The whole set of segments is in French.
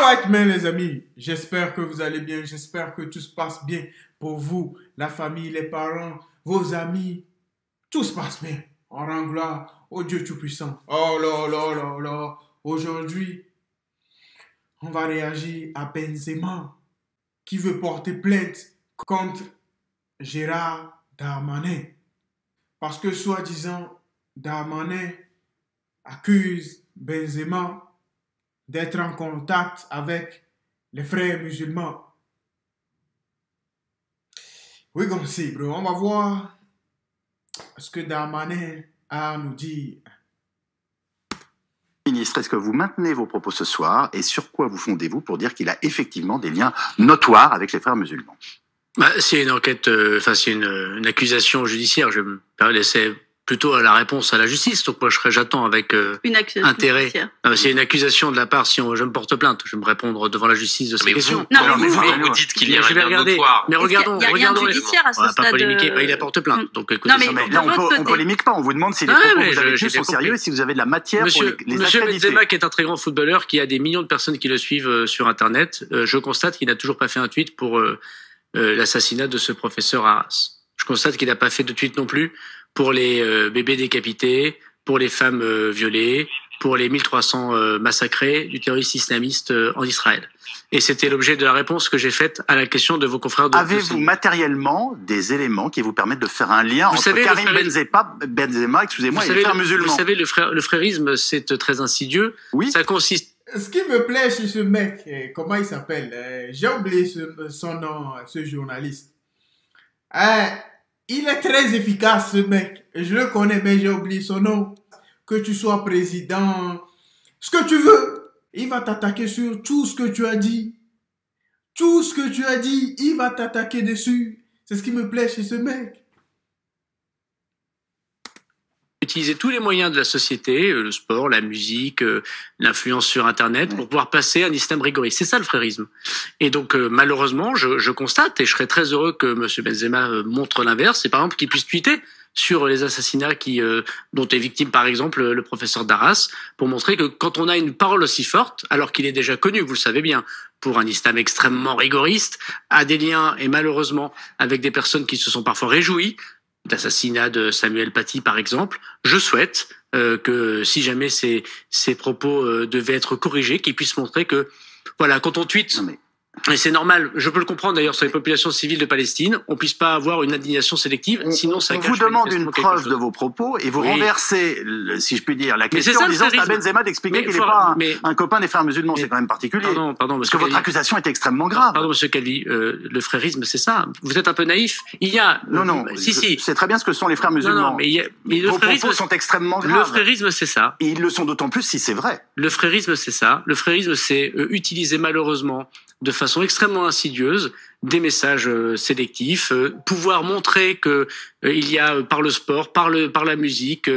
Alright, mais les amis, j'espère que vous allez bien, j'espère que tout se passe bien pour vous, la famille, les parents, vos amis, tout se passe bien. On rend gloire au Dieu Tout-Puissant. Oh là là là là, aujourd'hui, on va réagir à Benzema qui veut porter plainte contre Gérard Darmanin. Parce que soi-disant, Darmanin accuse Benzema d'être en contact avec les frères musulmans. Oui, comme c'est, bro. On va voir ce que Darmanin a à nous dire. Ministre, est-ce que vous maintenez vos propos ce soir et sur quoi vous fondez-vous pour dire qu'il a effectivement des liens notoires avec les frères musulmans? C'est une enquête, c'est une accusation judiciaire. Je me laisser plutôt à la réponse à la justice. Donc moi, j'attends avec intérêt. C'est une accusation de la part. Si je me porte plainte, je vais me répondre devant la justice de ces questions. Vous dites qu'il y a un lien notoire. Mais regardons. Il y a rien de judiciaire à ce stade. On va pas polémiquer. Il apporte plainte. Donc écoutez, là, on polémique pas. On vous demande si les propos que vous avez tenus sont sérieux et si vous avez de la matière pour les accréditer. Monsieur Benzema, qui est un très grand footballeur, qui a des millions de personnes qui le suivent sur Internet, je constate qu'il n'a toujours pas fait un tweet pour l'assassinat de ce professeur Arras. Je constate qu'il n'a pas fait de tweet non plus pour les bébés décapités, pour les femmes violées, pour les 1300 massacrés du terroriste islamiste en Israël. Et c'était l'objet de la réponse que j'ai faite à la question de vos confrères de... Avez-vous matériellement des éléments qui vous permettent de faire un lien entre Karim Benzema, excusez-moi, et les frères musulmans? Vous savez, le frérisme, c'est très insidieux. Oui. Ça consiste... Ce qui me plaît chez ce mec, comment il s'appelle? J'ai oublié son nom, ce journaliste. Il est très efficace, ce mec. Je le connais, mais j'ai oublié son nom. Que tu sois président, ce que tu veux, il va t'attaquer sur tout ce que tu as dit. Tout ce que tu as dit, il va t'attaquer dessus. C'est ce qui me plaît chez ce mec. Utiliser tous les moyens de la société, le sport, la musique, l'influence sur Internet, pour pouvoir passer un islam rigoriste. C'est ça le frérisme. Et donc malheureusement, je constate, et je serais très heureux que M. Benzema montre l'inverse, c'est par exemple qu'il puisse tweeter sur les assassinats dont est victime par exemple le professeur Darras, pour montrer que quand on a une parole aussi forte, alors qu'il est déjà connu, vous le savez bien, pour un islam extrêmement rigoriste, a des liens, et malheureusement, avec des personnes qui se sont parfois réjouies d'assassinat de Samuel Paty, par exemple, je souhaite que si jamais ces propos devaient être corrigés, qu'ils puissent montrer que, voilà, quand on tweete, et c'est normal, je peux le comprendre d'ailleurs sur les populations civiles de Palestine, on puisse pas avoir une indignation sélective, sinon ça on vous demande une preuve de vos propos et vous renversez, si je puis dire, la question en disant à Benzema d'expliquer qu'il n'est pas un copain des frères musulmans. C'est quand même particulier. Pardon, parce que votre accusation est extrêmement grave. Pardon, monsieur Calvi, le frérisme, c'est ça. Vous êtes un peu naïf. Il y a... Non, si. C'est très bien ce que sont les frères musulmans. Non, mais vos propos sont extrêmement graves. Le frérisme, c'est ça. Et ils le sont d'autant plus si c'est vrai. Le frérisme, c'est ça. Le frérisme, c'est utiliser malheureusement de façon extrêmement insidieuse des messages sélectifs, pouvoir montrer que il y a par le sport, par la musique,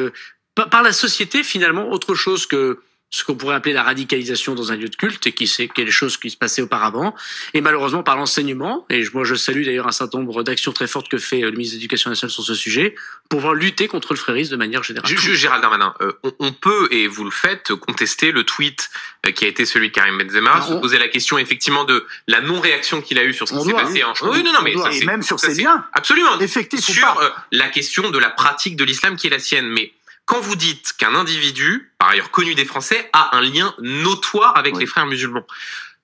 par la société finalement autre chose que ce qu'on pourrait appeler la radicalisation dans un lieu de culte, et qui est quelque chose qui se passait auparavant, et malheureusement par l'enseignement, et moi je salue d'ailleurs un certain nombre d'actions très fortes que fait le ministre de l'Éducation nationale sur ce sujet, pour pouvoir lutter contre le frérisme de manière générale. Gérald Darmanin, on peut, et vous le faites, contester le tweet qui a été celui de Karim Benzema, se poser la question effectivement de la non-réaction qu'il a eue sur ce qui s'est passé en Oui, mais ça, et même sur ses liens. Absolument. Effectif sur la question de la pratique de l'islam qui est la sienne, mais quand vous dites qu'un individu, par ailleurs connu des Français, a un lien notoire avec les frères musulmans,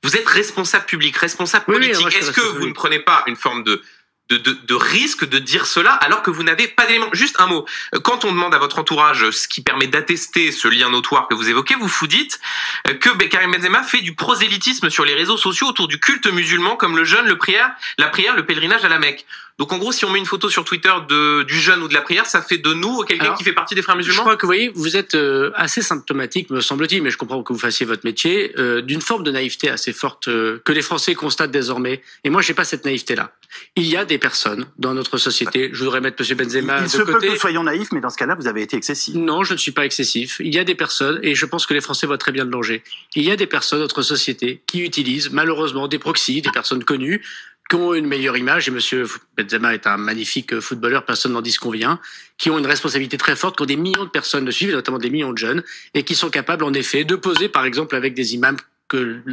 vous êtes responsable public, responsable politique. Est-ce que vous ne prenez pas une forme de risque de dire cela alors que vous n'avez pas d'éléments? Juste un mot. Quand on demande à votre entourage ce qui permet d'attester ce lien notoire que vous évoquez, vous dites que Karim Benzema fait du prosélytisme sur les réseaux sociaux autour du culte musulman comme le jeûne, la prière, le pèlerinage à la Mecque. Donc en gros, si on met une photo sur Twitter du jeûne ou de la prière, ça fait de nous quelqu'un qui fait partie des frères musulmans? Je crois que vous voyez, vous êtes assez symptomatique, me semble-t-il, mais je comprends que vous fassiez votre métier, d'une forme de naïveté assez forte que les Français constatent désormais. Et moi, j'ai pas cette naïveté-là. Il y a des personnes dans notre société, je voudrais mettre M. Benzema de côté. Il se peut que nous soyons naïfs, mais dans ce cas-là, vous avez été excessif. Non, je ne suis pas excessif. Il y a des personnes, et je pense que les Français voient très bien le danger, il y a des personnes dans notre société qui utilisent malheureusement des proxys, des personnes connues, qui ont une meilleure image, et M. Benzema est un magnifique footballeur, personne n'en dit ce qu'on vient, qui ont une responsabilité très forte, qui ont des millions de personnes le suivent, notamment des millions de jeunes, et qui sont capables en effet de poser par exemple avec des imams que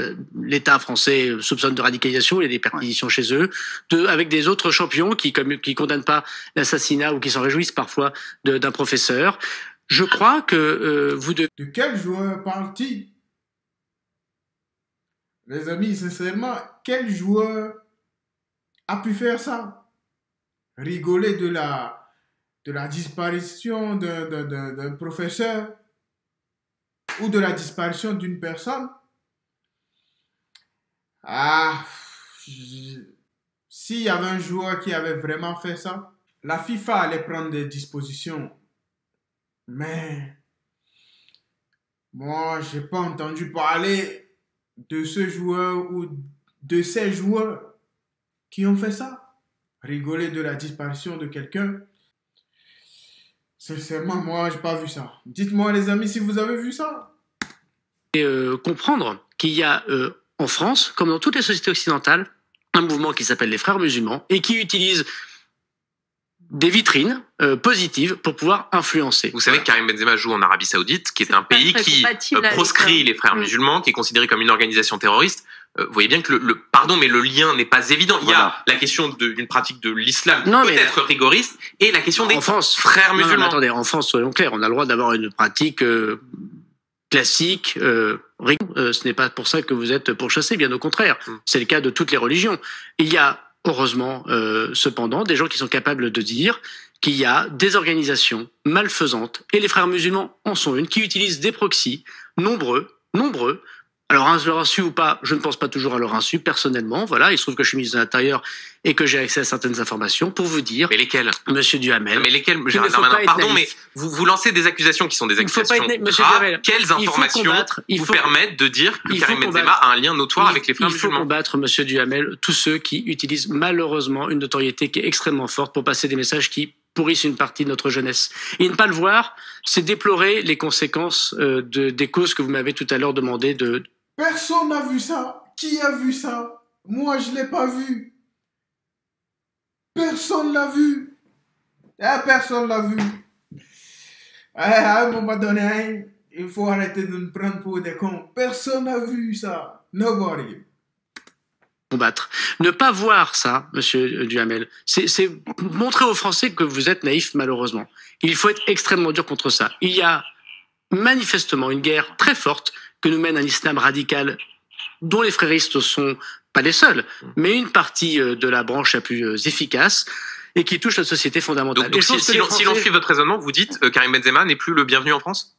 l'État français soupçonne de radicalisation, il y a des perquisitions chez eux, avec des autres champions qui condamnent pas l'assassinat ou qui s'en réjouissent parfois d'un professeur. Je crois que vous devez... De quel joueur parle-t-il? Les amis, sincèrement, quel joueur a pu faire ça? Rigoler de la disparition d'un professeur ou de la disparition d'une personne? Ah, s'il y avait un joueur qui avait vraiment fait ça, la FIFA allait prendre des dispositions. Mais moi, j'ai pas entendu parler de ce joueur ou de ces joueurs qui ont fait ça. Rigoler de la disparition de quelqu'un. Sincèrement, moi, j'ai pas vu ça. Dites-moi, les amis, si vous avez vu ça. Comprendre qu'il y a en France, comme dans toutes les sociétés occidentales, un mouvement qui s'appelle les Frères musulmans et qui utilise des vitrines positives pour pouvoir influencer. Vous savez que Karim Benzema joue en Arabie Saoudite, qui est un pays qui proscrit les Frères musulmans, qui est considéré comme une organisation terroriste. Vous voyez bien que pardon, mais le lien n'est pas évident. Il y a la question d'une pratique de l'islam peut-être rigoriste et la question des frères musulmans. Non, attendez, en France, soyons clairs, on a le droit d'avoir une pratique classique. Ce n'est pas pour ça que vous êtes pourchassé, bien au contraire. C'est le cas de toutes les religions. Il y a heureusement, cependant, des gens qui sont capables de dire qu'il y a des organisations malfaisantes, et les Frères musulmans en sont une, qui utilisent des proxys nombreux. Alors, à leur insu ou pas, je ne pense pas toujours à leur insu, personnellement. Voilà, il se trouve que je suis ministre de l'Intérieur et que j'ai accès à certaines informations pour vous dire. Mais lesquelles? Monsieur Duhamel. Mais lesquelles? Gérald Darmanin, pardon, mais vous lancez des accusations qui sont des accusations graves. Quelles informations vous permettent de dire que Karim Benzema a un lien notoire avec les Frères musulmans? Il faut combattre, monsieur Duhamel, tous ceux qui utilisent malheureusement une notoriété qui est extrêmement forte pour passer des messages qui pourrissent une partie de notre jeunesse. Et ne pas le voir, c'est déplorer les conséquences des causes que vous m'avez tout à l'heure demandé de... Personne n'a vu ça. Qui a vu ça? Moi, je l'ai pas vu. Personne l'a vu. Personne l'a vu. À un moment donné, il faut arrêter de nous prendre pour des cons. Personne n'a vu ça. Nobody. Combattre. Ne pas voir ça, monsieur Duhamel, c'est montrer aux Français que vous êtes naïfs, malheureusement. Il faut être extrêmement dur contre ça. Il y a manifestement une guerre très forte que nous mène un islam radical dont les fréristes sont pas les seuls, mais une partie de la branche la plus efficace et qui touche la société fondamentale. Donc si l'on suit votre raisonnement, vous dites Karim Benzema n'est plus le bienvenu en France?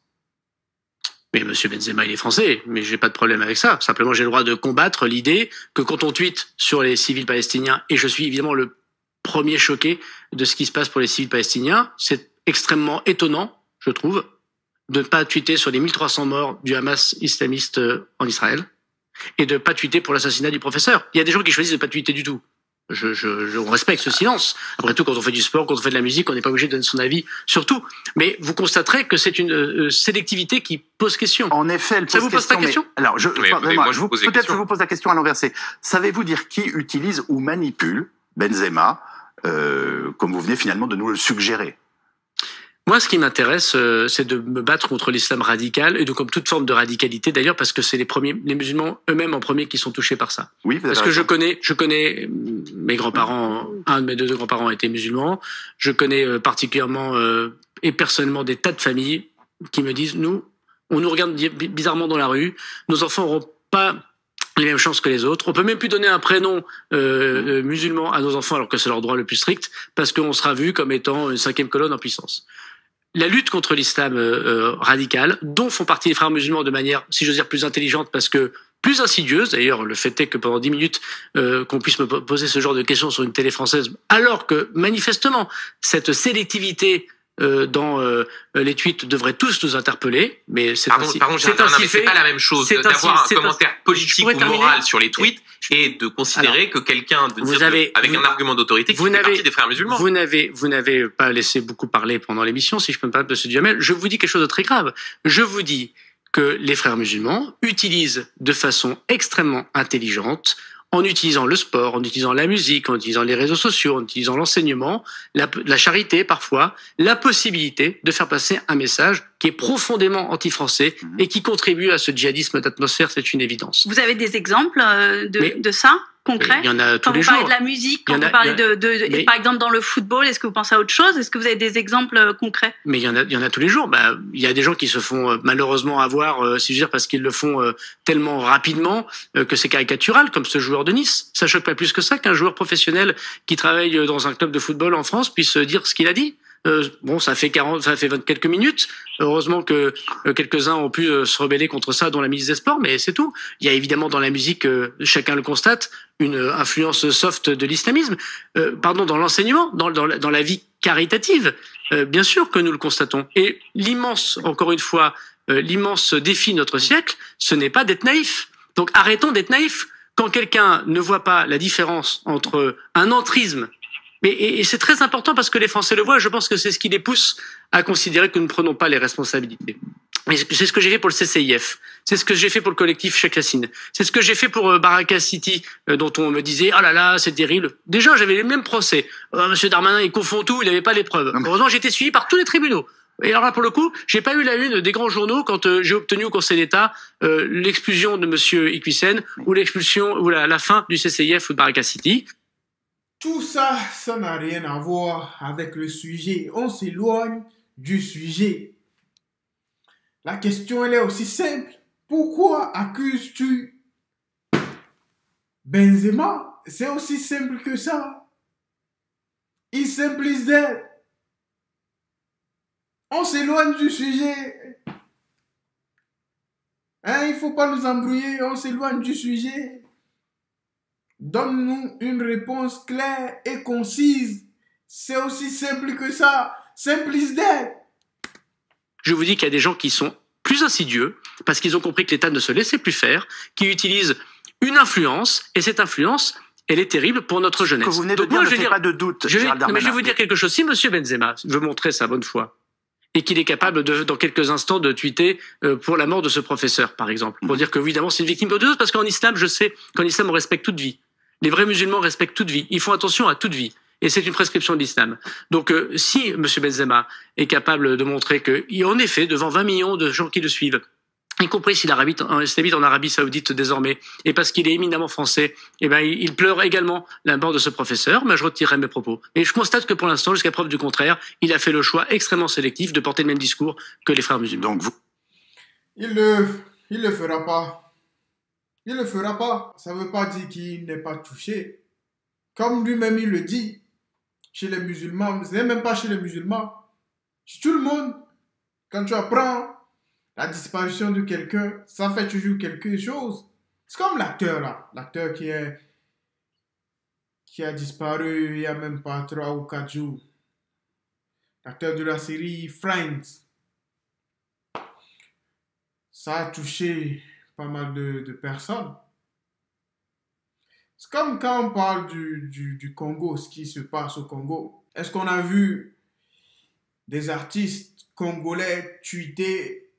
Mais monsieur Benzema, il est français, mais j'ai pas de problème avec ça. Simplement, j'ai le droit de combattre l'idée que quand on tweete sur les civils palestiniens, et je suis évidemment le premier choqué de ce qui se passe pour les civils palestiniens, c'est extrêmement étonnant, je trouve, de ne pas tweeter sur les 1300 morts du Hamas islamiste en Israël et de ne pas tweeter pour l'assassinat du professeur. Il y a des gens qui choisissent de ne pas tweeter du tout. On respecte ce silence. Après tout, quand on fait du sport, quand on fait de la musique, on n'est pas obligé de donner son avis sur tout. Mais vous constaterez que c'est une sélectivité qui pose question. En effet, ça vous pose pas question? Alors, peut-être je vous pose la question à l'inversé. Savez-vous dire qui utilise ou manipule Benzema, comme vous venez finalement de nous le suggérer? Moi, ce qui m'intéresse, c'est de me battre contre l'islam radical et de comme toute forme de radicalité, d'ailleurs, parce que c'est les musulmans eux-mêmes en premier qui sont touchés par ça. Oui, parce que je connais mes grands-parents, un de mes deux grands-parents étaient musulmans. Je connais particulièrement et personnellement des tas de familles qui me disent, on nous regarde bizarrement dans la rue, nos enfants n'auront pas les mêmes chances que les autres. On peut même plus donner un prénom musulman à nos enfants alors que c'est leur droit le plus strict, parce qu'on sera vu comme étant une cinquième colonne en puissance. La lutte contre l'islam radical, dont font partie les Frères musulmans de manière, si j'ose dire, plus intelligente, parce que plus insidieuse. D'ailleurs, le fait est que pendant 10 minutes, qu'on puisse me poser ce genre de questions sur une télé française, alors que manifestement, cette sélectivité dans les tweets devrait tous nous interpeller, mais c'est ainsi. C'est pas la même chose d'avoir un commentaire politique ou moral sur les tweets et de considérer que quelqu'un avec un argument d'autorité qui fait partie des Frères musulmans. Vous n'avez pas laissé beaucoup parler pendant l'émission, si je peux me permettre, monsieur Duhamel. Je vous dis quelque chose de très grave. Je vous dis que les Frères musulmans utilisent de façon extrêmement intelligente, en utilisant le sport, en utilisant la musique, en utilisant les réseaux sociaux, en utilisant l'enseignement, la charité parfois, la possibilité de faire passer un message qui est profondément anti-français et qui contribue à ce djihadisme d'atmosphère, c'est une évidence. Vous avez des exemples de ça concret? Il y en a tous les jours. Quand vous parlez de la musique, quand vous parlez par exemple dans le football, est-ce que vous pensez à autre chose? Est-ce que vous avez des exemples concrets? Mais il y en a tous les jours. Il y a des gens qui se font malheureusement avoir, si je veux dire, parce qu'ils le font tellement rapidement que c'est caricatural, comme ce joueur de Nice. Ça choque pas plus que ça qu'un joueur professionnel qui travaille dans un club de football en France puisse dire ce qu'il a dit. Bon, ça fait quelques minutes. Heureusement que quelques-uns ont pu se rebeller contre ça, dont la ministre des Sports, mais c'est tout. Il y a évidemment dans la musique, chacun le constate, une influence soft de l'islamisme. Dans l'enseignement, dans la vie caritative, bien sûr que nous le constatons. Et encore une fois, l'immense défi de notre siècle, ce n'est pas d'être naïf. Donc arrêtons d'être naïfs. Quand quelqu'un ne voit pas la différence entre un entrisme, et c'est très important parce que les Français le voient, je pense que c'est ce qui les pousse à considérer que nous ne prenons pas les responsabilités. C'est ce que j'ai fait pour le CCIF, c'est ce que j'ai fait pour le collectif Cheikh Yassine, c'est ce que j'ai fait pour Baraka City, dont on me disait « Oh là là, c'est terrible ». Déjà, j'avais les mêmes procès. Monsieur Darmanin, il confond tout, il n'avait pas les preuves. Heureusement, j'ai été suivi par tous les tribunaux. Et alors là, pour le coup, j'ai pas eu la une des grands journaux quand j'ai obtenu au Conseil d'État l'expulsion de monsieur Iqwisen ou l'expulsion ou la fin du CCIF ou de Baraka City. Tout ça, ça n'a rien à voir avec le sujet. On s'éloigne du sujet. La question, elle est aussi simple. Pourquoi accuses-tu Benzema? C'est aussi simple que ça. It's simple as that. On s'éloigne du sujet. Il faut pas nous embrouiller. On s'éloigne du sujet. Donne-nous une réponse claire et concise. C'est aussi simple que ça. Simple as that. Je vous dis qu'il y a des gens qui sont plus insidieux parce qu'ils ont compris que l'État ne se laissait plus faire, qui utilisent une influence, et cette influence, elle est terrible pour notre jeunesse. Ce que vous venez de dire ne fait pas de doute, Gérald Darmanin. Mais je vais vous dire quelque chose. Si M. Benzema veut montrer sa bonne foi, et qu'il est capable dans quelques instants de tweeter pour la mort de ce professeur, par exemple, pour dire que évidemment c'est une victime odieuse, parce qu'en islam, je sais qu'en islam on respecte toute vie. Les vrais musulmans respectent toute vie. Ils font attention à toute vie. Et c'est une prescription de l'islam. Donc, si M. Benzema est capable de montrer que, en effet, devant 20 millions de gens qui le suivent, y compris s'il habite en Arabie Saoudite désormais, et parce qu'il est éminemment français, il pleure également la mort de ce professeur, je retirerai mes propos. Et je constate que pour l'instant, jusqu'à preuve du contraire, il a fait le choix extrêmement sélectif de porter le même discours que les frères musulmans. Donc il le fera pas. Il ne le fera pas. Ça ne veut pas dire qu'il n'est pas touché. Comme lui-même il le dit, chez les musulmans, ce n'est même pas chez les musulmans. Chez tout le monde, quand tu apprends la disparition de quelqu'un, ça fait toujours quelque chose. C'est comme l'acteur là. L'acteur qui a disparu il n'y a même pas 3 ou 4 jours. L'acteur de la série Friends. Ça a touché pas mal de personnes. C'est comme quand on parle du Congo, ce qui se passe au Congo. Est-ce qu'on a vu des artistes congolais tweeter,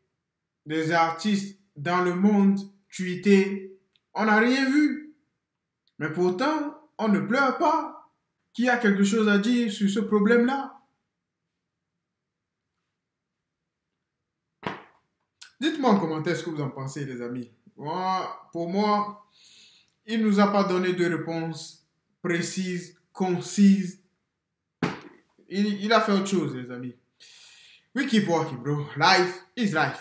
des artistes dans le monde tweeter? On n'a rien vu. Mais pourtant, on ne pleure pas. Qui a quelque chose à dire sur ce problème-là? Dites-moi en commentaire ce que vous en pensez, les amis. Pour moi, il ne nous a pas donné de réponse précise, concise. Il a fait autre chose, les amis. We keep walking, bro. Life is life.